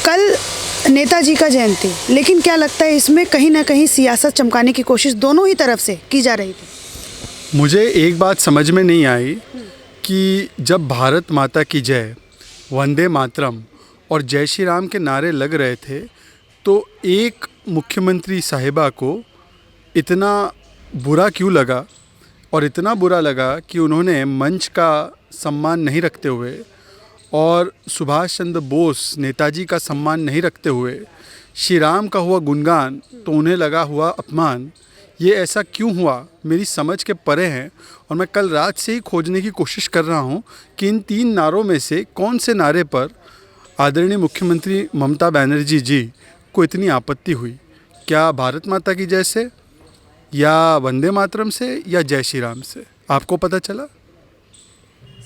कल नेताजी का जयंती, लेकिन क्या लगता है इसमें कहीं ना कहीं सियासत चमकाने की कोशिश दोनों ही तरफ से की जा रही थी। मुझे एक बात समझ में नहीं आई कि जब भारत माता की जय, वंदे मातरम और जय श्री राम के नारे लग रहे थे तो एक मुख्यमंत्री साहिबा को इतना बुरा क्यों लगा, और इतना बुरा लगा कि उन्होंने मंच का सम्मान नहीं रखते हुए और सुभाष चंद्र बोस नेताजी का सम्मान नहीं रखते हुए श्री राम का हुआ गुणगान तो उन्हें लगा हुआ अपमान। ये ऐसा क्यों हुआ, मेरी समझ के परे हैं। और मैं कल रात से ही खोजने की कोशिश कर रहा हूँ कि इन 3 नारों में से कौन से नारे पर आदरणीय मुख्यमंत्री ममता बनर्जी जी को इतनी आपत्ति हुई। क्या भारत माता की जय से, या वंदे मातरम से, या जय श्री राम से? आपको पता चला?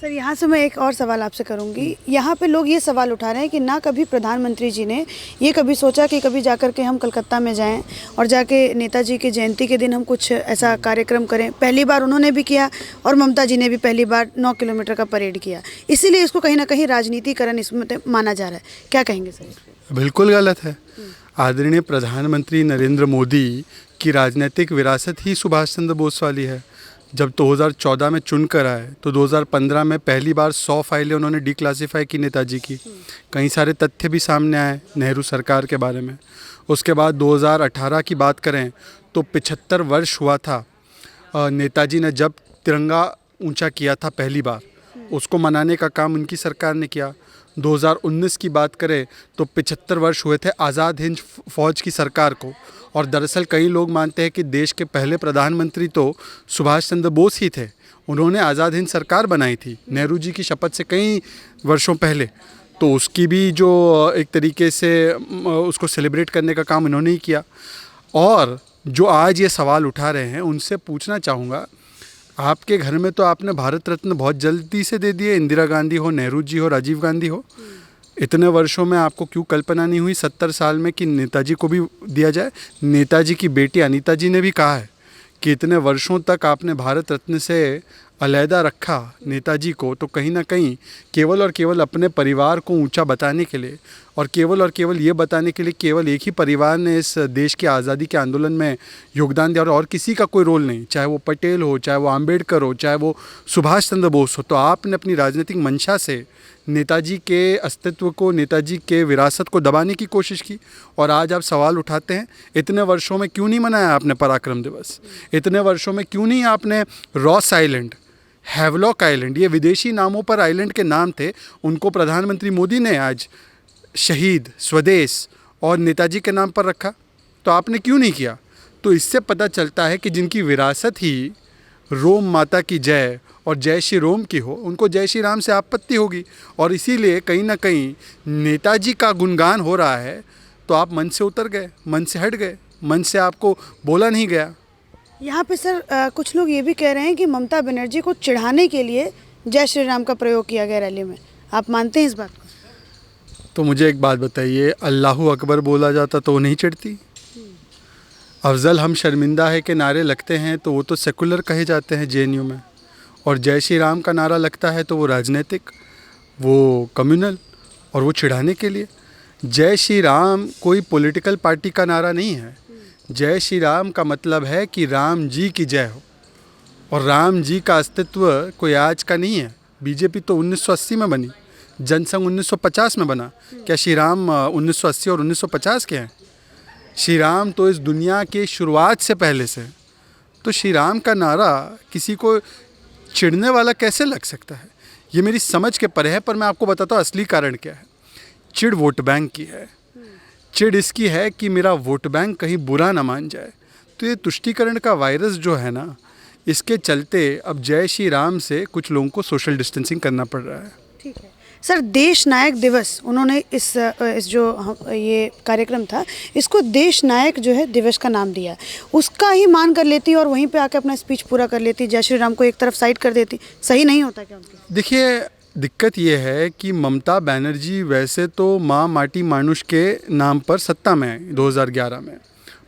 सर, यहाँ से मैं एक और सवाल आपसे करूँगी। यहाँ पे लोग ये सवाल उठा रहे हैं कि ना कभी प्रधानमंत्री जी ने ये कभी सोचा कि कभी जाकर के हम कलकत्ता में जाएं और जाके नेताजी की जयंती के दिन हम कुछ ऐसा कार्यक्रम करें। पहली बार उन्होंने भी किया और ममता जी ने भी पहली बार 9 किलोमीटर का परेड किया, इसीलिए इसको कहीं ना कहीं राजनीतिकरण इसमें माना जा रहा है। क्या कहेंगे सर? बिल्कुल गलत है। आदरणीय प्रधानमंत्री नरेंद्र मोदी की राजनीतिक विरासत ही सुभाष चंद्र बोस वाली है। जब 2014 में चुन कर आए तो 2015 में पहली बार 100 फाइलें उन्होंने डिक्लासीफाई की नेताजी की। कई सारे तथ्य भी सामने आए नेहरू सरकार के बारे में। उसके बाद 2018 की बात करें तो 75 वर्ष हुआ था नेताजी ने जब तिरंगा ऊंचा किया था पहली बार, उसको मनाने का काम उनकी सरकार ने किया। 2019 की बात करें तो 75 वर्ष हुए थे आज़ाद हिंद फौज की सरकार को। और दरअसल कई लोग मानते हैं कि देश के पहले प्रधानमंत्री तो सुभाष चंद्र बोस ही थे। उन्होंने आज़ाद हिंद सरकार बनाई थी नेहरू जी की शपथ से कई वर्षों पहले। तो उसकी भी जो एक तरीके से उसको सेलिब्रेट करने का काम उन्होंने ही किया। और जो आज ये सवाल उठा रहे हैं उनसे पूछना चाहूँगा, आपके घर में तो आपने भारत रत्न बहुत जल्दी से दे दिए, इंदिरा गांधी हो, नेहरू जी हो, राजीव गांधी हो। इतने वर्षों में आपको क्यों कल्पना नहीं हुई 70 साल में कि नेताजी को भी दिया जाए? नेताजी की बेटी अनीता जी ने भी कहा है कि इतने वर्षों तक आपने भारत रत्न से अलहदा रखा नेताजी को, तो कहीं ना कहीं केवल और केवल अपने परिवार को ऊंचा बताने के लिए और केवल ये बताने के लिए केवल एक ही परिवार ने इस देश की आज़ादी के आंदोलन में योगदान दिया और किसी का कोई रोल नहीं, चाहे वो पटेल हो, चाहे वो आम्बेडकर हो, चाहे वो सुभाष चंद्र बोस हो। तो आपने अपनी राजनीतिक मंशा से नेताजी के अस्तित्व को, नेताजी के विरासत को दबाने की कोशिश की। और आज आप सवाल उठाते हैं इतने वर्षों में क्यों नहीं मनाया आपने पराक्रम दिवस? इतने वर्षों में क्यों नहीं आपने रॉस आइलैंड, हैवलॉक आइलैंड, ये विदेशी नामों पर आइलैंड के नाम थे, उनको प्रधानमंत्री मोदी ने आज शहीद, स्वदेश और नेताजी के नाम पर रखा? तो आपने क्यों नहीं किया? तो इससे पता चलता है कि जिनकी विरासत ही रोम माता की जय और जय श्री रोम की हो, उनको जय श्री राम से आपत्ति होगी। और इसीलिए कहीं ना कहीं नेताजी का गुणगान हो रहा है तो आप मन से उतर गए, मन से हट गए, मन से आपको बोला नहीं गया। यहाँ पे सर कुछ लोग ये भी कह रहे हैं कि ममता बनर्जी को चिढ़ाने के लिए जय श्री राम का प्रयोग किया गया रैली में। आप मानते हैं इस बात को? तो मुझे एक बात बताइए, अल्लाहू अकबर बोला जाता तो वो नहीं चिढ़ती? अफजल हम शर्मिंदा है के नारे लगते हैं तो वो तो सेकुलर कहे जाते हैं जेएनयू में। और जय श्री राम का नारा लगता है तो वो राजनीतिक, वो कम्युनल, और वो चिढ़ाने के लिए। जय श्री राम कोई पॉलिटिकल पार्टी का नारा नहीं है। जय श्री राम का मतलब है कि राम जी की जय हो। और राम जी का अस्तित्व कोई आज का नहीं है। बीजेपी तो 1980 में बनी, जनसंघ 1950 में बना। क्या श्री राम 1980 और 1950 के हैं? श्री राम तो इस दुनिया के शुरुआत से पहले से। तो श्री राम का नारा किसी को चिढ़ने वाला कैसे लग सकता है? ये मेरी समझ के परे है। पर मैं आपको बताता हूँ असली कारण क्या है। चिढ़ वोट बैंक की है। चिढ़ इसकी है कि मेरा वोट बैंक कहीं बुरा ना मान जाए। तो ये तुष्टीकरण का वायरस जो है ना, इसके चलते अब जय श्री राम से कुछ लोगों को सोशल डिस्टेंसिंग करना पड़ रहा है। ठीक है सर, देश नायक दिवस उन्होंने इस जो ये कार्यक्रम था इसको देश नायक जो है दिवस का नाम दिया। उसका ही मान कर लेती और वहीं पे आके अपना स्पीच पूरा कर लेती, जय श्री राम को एक तरफ साइड कर देती। सही नहीं होता क्या उनकी? देखिए, दिक्कत ये है कि ममता बनर्जी वैसे तो माँ माटी मानुष के नाम पर सत्ता में आई 2011 में,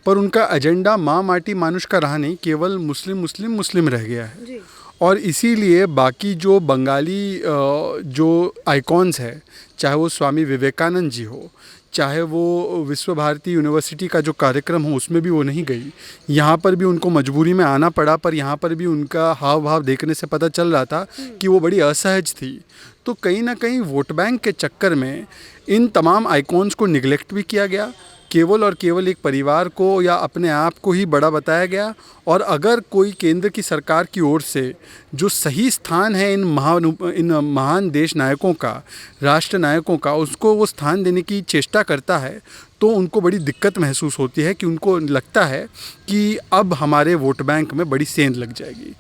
पर उनका एजेंडा माँ माटी मानुष का रहा नहीं, केवल मुस्लिम मुस्लिम मुस्लिम रह गया है जी। और इसीलिए बाकी जो बंगाली जो आइकॉन्स है, चाहे वो स्वामी विवेकानंद जी हो, चाहे वो विश्व भारती यूनिवर्सिटी का जो कार्यक्रम हो उसमें भी वो नहीं गई। यहाँ पर भी उनको मजबूरी में आना पड़ा, पर यहाँ पर भी उनका हाव भाव देखने से पता चल रहा था कि वो बड़ी असहज थी। तो कहीं ना कहीं वोट बैंक के चक्कर में इन तमाम आइकॉन्स को निगलेक्ट भी किया गया, केवल और केवल एक परिवार को या अपने आप को ही बड़ा बताया गया। और अगर कोई केंद्र की सरकार की ओर से जो सही स्थान है इन महान देश नायकों का, राष्ट्र नायकों का, उसको वो स्थान देने की चेष्टा करता है तो उनको बड़ी दिक्कत महसूस होती है कि उनको लगता है कि अब हमारे वोट बैंक में बड़ी सेंध लग जाएगी।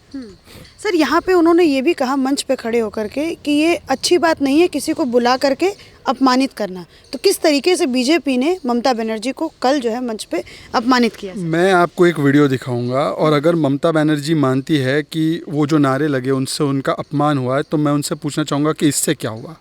सर, यहाँ पे उन्होंने ये भी कहा मंच पे खड़े होकर के कि ये अच्छी बात नहीं है किसी को बुला करके अपमानित करना। तो किस तरीके से बीजेपी ने ममता बनर्जी को कल जो है मंच पे अपमानित किया? मैं आपको एक वीडियो दिखाऊंगा और अगर ममता बनर्जी मानती है कि वो जो नारे लगे उनसे उनका अपमान हुआ है तो मैं उनसे पूछना चाहूँगा कि इससे क्या हुआ।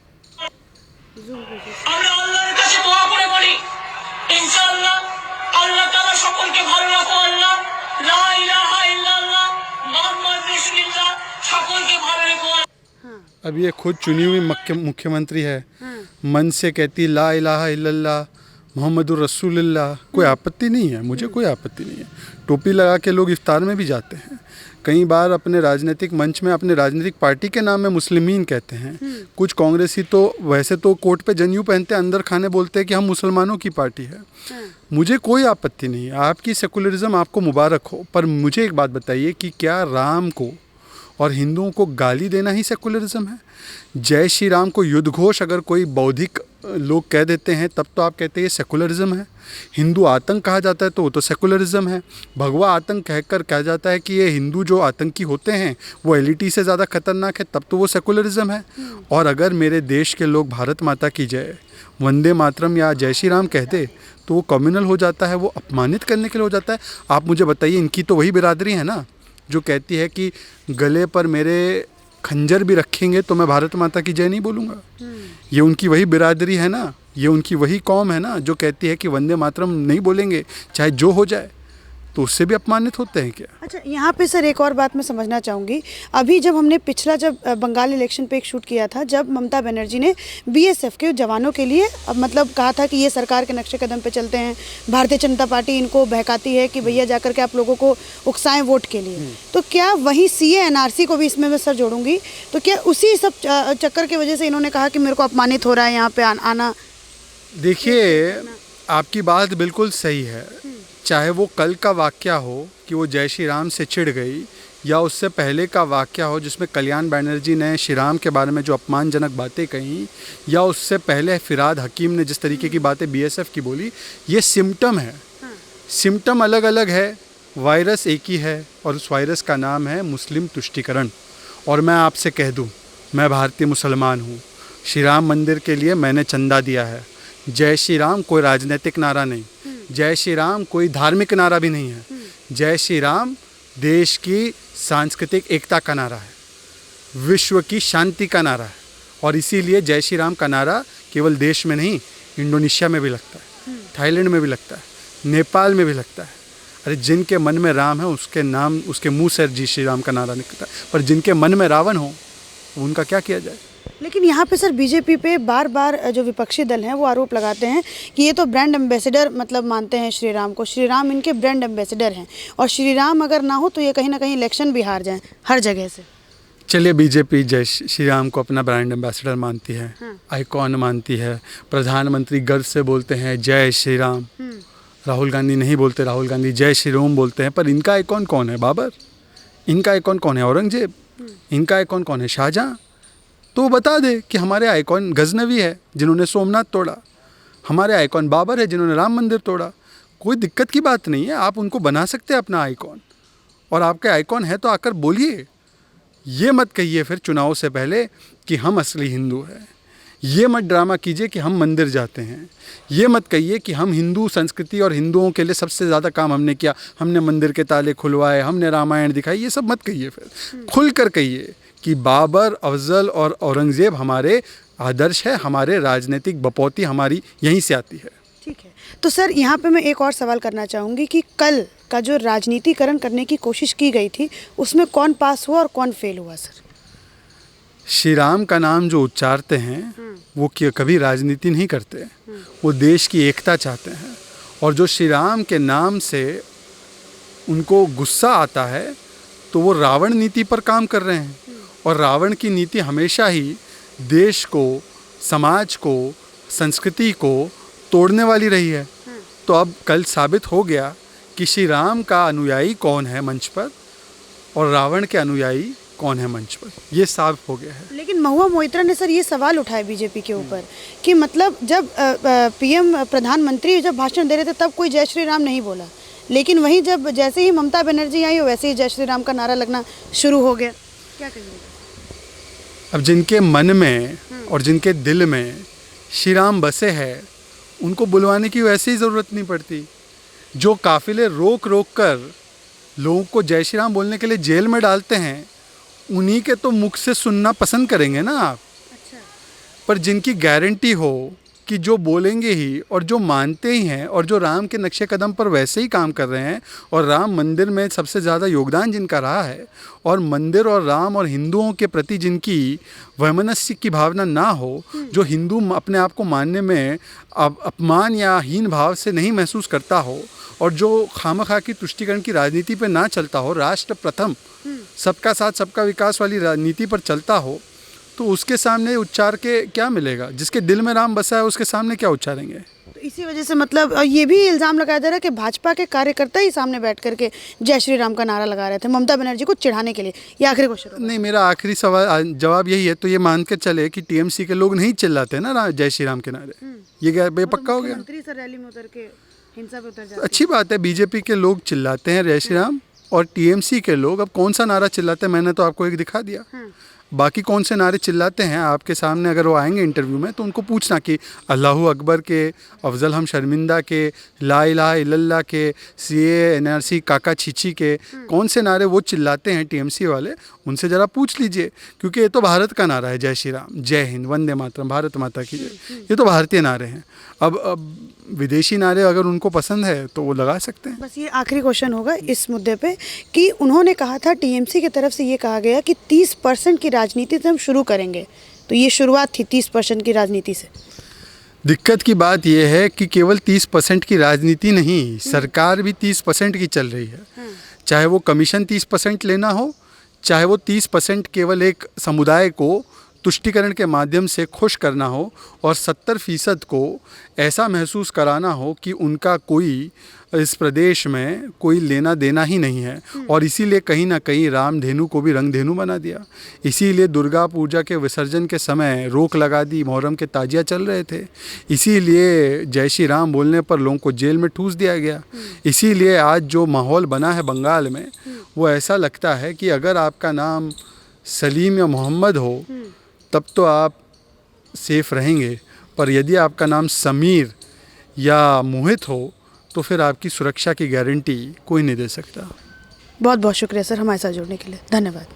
अब ये खुद चुनी हुई मुख्यमंत्री है, मन से कहती ला इलाहा इल्लल्लाह मोहम्मदुर रसूलुल्लाह। कोई आपत्ति नहीं है, मुझे कोई आपत्ति नहीं है। टोपी लगा के लोग इफ्तार में भी जाते हैं। कई बार अपने राजनीतिक मंच में अपने राजनीतिक पार्टी के नाम में मुस्लिमीन कहते हैं। कुछ कांग्रेसी तो वैसे तो कोट पे जनेऊ पहनते हैं, अंदर खाने बोलते हैं कि हम मुसलमानों की पार्टी है। मुझे कोई आपत्ति नहीं है, आपकी सेकुलरिज्म आपको मुबारक हो, पर मुझे एक बात बताइए कि क्या राम को और हिंदुओं को गाली देना ही सेकुलरिज्म है? जय श्री राम को युद्ध घोष अगर कोई बौद्धिक लोग कह देते हैं तब तो आप कहते हैं ये सेकुलरिज्म है। हिंदू आतंक कहा जाता है तो वो तो सेकुलरिज्म है। भगवा आतंक कहकर कहा जाता है कि ये हिंदू जो आतंकी होते हैं वो एलईटी से ज़्यादा खतरनाक है, तब तो वो सेकुलरिज्म है। और अगर मेरे देश के लोग भारत माता की जय, वंदे मातरम या जय श्री राम कह दे तो वो कम्युनल हो जाता है, वो अपमानित करने के लिए हो जाता है। आप मुझे बताइए, इनकी तो वही बिरादरी है ना जो कहती है कि गले पर मेरे खंजर भी रखेंगे तो मैं भारत माता की जय नहीं बोलूँगा। ये उनकी वही बिरादरी है ना, ये उनकी वही कौम है ना जो कहती है कि वंदे मातरम नहीं बोलेंगे चाहे जो हो जाए। तो उससे भी अपमानित होते हैं क्या? अच्छा, यहाँ पे सर एक और बात मैं समझना चाहूँगी। अभी जब हमने पिछला जब बंगाल इलेक्शन पे एक शूट किया था, जब ममता बनर्जी ने बीएसएफ के जवानों के लिए मतलब कहा था कि ये सरकार के नक्शे कदम पे चलते हैं, भारतीय जनता पार्टी इनको बहकाती है कि भैया जाकर के आप लोगों को उकसाएं वोट के लिए। तो क्या वही सीए एनआरसी को भी इसमें मैं सर जोड़ूंगी, तो क्या उसी सब चक्कर की वजह से इन्होंने कहा कि मेरे को अपमानित हो रहा है यहाँ पे आना? देखिए, आपकी बात बिल्कुल सही है। चाहे वो कल का वाक़या हो कि वो जय श्री राम से चिढ़ गई, या उससे पहले का वाक़या हो जिसमें कल्याण बनर्जी ने श्री राम के बारे में जो अपमानजनक बातें कहीं, या उससे पहले फिराद हकीम ने जिस तरीके की बातें बीएसएफ की बोली, ये सिम्टम है। सिम्टम अलग अलग है, वायरस एक ही है और उस वायरस का नाम है मुस्लिम तुष्टीकरण। और मैं आपसे कह दूं, मैं भारतीय मुसलमान हूँ, श्री राम मंदिर के लिए मैंने चंदा दिया है। जय श्री राम कोई राजनीतिक नारा नहीं, जय श्री राम कोई धार्मिक नारा भी नहीं है। जय श्री राम देश की सांस्कृतिक एकता का नारा है, विश्व की शांति का नारा है। और इसीलिए जय श्री राम का नारा केवल देश में नहीं, इंडोनेशिया में भी लगता है, थाईलैंड में भी लगता है, नेपाल में भी लगता है। अरे जिनके मन में राम है उसके नाम, उसके मुंह से जय श्री राम का नारा निकलता है, पर जिनके मन में रावण हो उनका क्या किया जाए? लेकिन यहाँ पे सर बीजेपी पे बार बार जो विपक्षी दल हैं वो आरोप लगाते हैं कि ये तो ब्रांड एम्बेसडर मतलब मानते हैं श्री राम को, श्री राम इनके ब्रांड एम्बेसडर हैं, और श्री राम अगर ना हो तो ये कहीं ना कहीं इलेक्शन भी हार जाएं हर जगह से। चलिए, बीजेपी जय श्री राम को अपना ब्रांड एम्बेसडर मानती है, आइकॉन मानती है, प्रधानमंत्री गर्व से बोलते हैं जय श्री राम। राहुल गांधी नहीं बोलते, राहुल गांधी जय श्री राम बोलते हैं। पर इनका आइकॉन कौन है? बाबर। इनका आइकॉन कौन है? औरंगजेब। इनका आइकॉन कौन है? शाहजहाँ। तो बता दे कि हमारे आइकॉन गजनवी है जिन्होंने सोमनाथ तोड़ा, हमारे आइकॉन बाबर है जिन्होंने राम मंदिर तोड़ा। कोई दिक्कत की बात नहीं है, आप उनको बना सकते हैं अपना आइकॉन, और आपके आइकॉन है तो आकर बोलिए। ये मत कहिए फिर चुनाव से पहले कि हम असली हिंदू हैं। ये मत ड्रामा कीजिए कि हम मंदिर जाते हैं। ये मत कहिए कि हम हिंदू संस्कृति और हिंदुओं के लिए सबसे ज़्यादा काम हमने किया, हमने मंदिर के ताले खुलवाए, हमने रामायण दिखाई। ये सब मत कहिए, फिर खुल कर कहिए कि बाबर, अफजल और औरंगज़ेब हमारे आदर्श है, हमारे राजनीतिक बपौती हमारी यहीं से आती है। ठीक है, तो सर यहाँ पे मैं एक और सवाल करना चाहूँगी कि कल का जो राजनीतिकरण करने की कोशिश की गई थी उसमें कौन पास हुआ और कौन फेल हुआ? सर श्री राम का नाम जो उच्चारते हैं वो कभी राजनीति नहीं करते, वो देश की एकता चाहते हैं। और जो श्री राम के नाम से उनको गुस्सा आता है तो वो रावण नीति पर काम कर रहे हैं। और रावण की नीति हमेशा ही देश को, समाज को, संस्कृति को तोड़ने वाली रही है। तो अब कल साबित हो गया कि श्री राम का अनुयायी कौन है मंच पर और रावण के अनुयायी कौन है मंच पर, ये साबित हो गया है। लेकिन महुआ मोइत्रा ने सर ये सवाल उठाया बीजेपी के ऊपर कि मतलब जब पीएम प्रधानमंत्री जब भाषण दे रहे थे तब कोई जय श्री राम नहीं बोला, लेकिन वहीं जब जैसे ही ममता बनर्जी आई वैसे ही जय श्री राम का नारा लगना शुरू हो गया। क्या कहिएगा? अब जिनके मन में और जिनके दिल में श्री राम बसे हैं उनको बुलवाने की वैसे ही ज़रूरत नहीं पड़ती। जो काफिले रोक रोक कर लोगों को जय श्री राम बोलने के लिए जेल में डालते हैं उन्हीं के तो मुख से सुनना पसंद करेंगे ना आप। अच्छा। पर जिनकी गारंटी हो कि जो बोलेंगे ही और जो मानते ही हैं और जो राम के नक्शे कदम पर वैसे ही काम कर रहे हैं और राम मंदिर में सबसे ज़्यादा योगदान जिनका रहा है और मंदिर और राम और हिंदुओं के प्रति जिनकी वैमनस्य की भावना ना हो, जो हिंदू अपने आप को मानने में अपमान या हीन भाव से नहीं महसूस करता हो और जो खामखा की तुष्टीकरण की राजनीति पे ना चलता हो, राष्ट्र प्रथम सबका साथ सबका विकास वाली राजनीति पर चलता हो, तो उसके सामने उच्चार के क्या मिलेगा? जिसके दिल में राम बसा है उसके सामने क्या उच्चारेंगे? तो इसी वजह से मतलब ये भी इल्ज़ाम लगाया जा रहा है कि भाजपा के कार्यकर्ता ही सामने बैठ करके जय श्री राम का नारा लगा रहे थे ममता बनर्जी को चिढ़ाने के लिए। ये आखिरी क्वेश्चन नहीं, मेरा आखिरी सवाल जवाब यही है। तो ये मान के चले कि टीएमसी के लोग नहीं चिल्लाते ना जय श्री राम के नारे, ये बेपक्का हो गया। मंत्री सर रैली में उतर के हिंसा पे उतर जाते। अच्छी बात है, बीजेपी के लोग चिल्लाते हैं जय श्री राम और टीएमसी के लोग अब कौन सा नारा चिल्लाते हैं मैंने तो आपको एक दिखा दिया। बाकी कौन से नारे चिल्लाते हैं आपके सामने अगर वो आएंगे इंटरव्यू में तो उनको पूछना कि अल्लाहू अकबर के, अफजल हम शर्मिंदा के, ला इलाहा इल्लल्लाह के, सीए एनआरसी काका छीची के, कौन से नारे वो चिल्लाते हैं टीएमसी वाले, उनसे ज़रा पूछ लीजिए। क्योंकि ये तो भारत का नारा है, जय श्री राम, जय हिंद, वंदे मातरम, भारत माता की जय, ये तो भारतीय नारे हैं। अब विदेशी नारे अगर उनको पसंद है तो वो लगा सकते हैं। बस ये आखिरी क्वेश्चन होगा इस मुद्दे पे कि उन्होंने कहा था, टीएमसी की तरफ से ये कहा गया कि 30% की राजनीति से हम शुरू करेंगे, तो ये शुरुआत थी 30% की राजनीति से। दिक्कत की बात यह है कि केवल 30% की राजनीति नहीं, सरकार भी 30% की चल रही है। चाहे वो कमीशन 30% लेना हो, चाहे वो 30% केवल एक समुदाय को तुष्टीकरण के माध्यम से खुश करना हो और 70% को ऐसा महसूस कराना हो कि उनका कोई इस प्रदेश में कोई लेना देना ही नहीं है। और इसीलिए कहीं ना कहीं रामधेनु को भी रंगधेनु बना दिया। इसीलिए दुर्गा पूजा के विसर्जन के समय रोक लगा दी, मुहर्रम के ताजिया चल रहे थे। इसीलिए जय श्री राम बोलने पर लोगों को जेल में ठूस दिया गया। इसीलिए आज जो माहौल बना है बंगाल में वो ऐसा लगता है कि अगर आपका नाम सलीम या मोहम्मद हो तब तो आप सेफ़ रहेंगे, पर यदि आपका नाम समीर या मोहित हो तो फिर आपकी सुरक्षा की गारंटी कोई नहीं दे सकता। बहुत बहुत शुक्रिया सर हमारे साथ जुड़ने के लिए, धन्यवाद।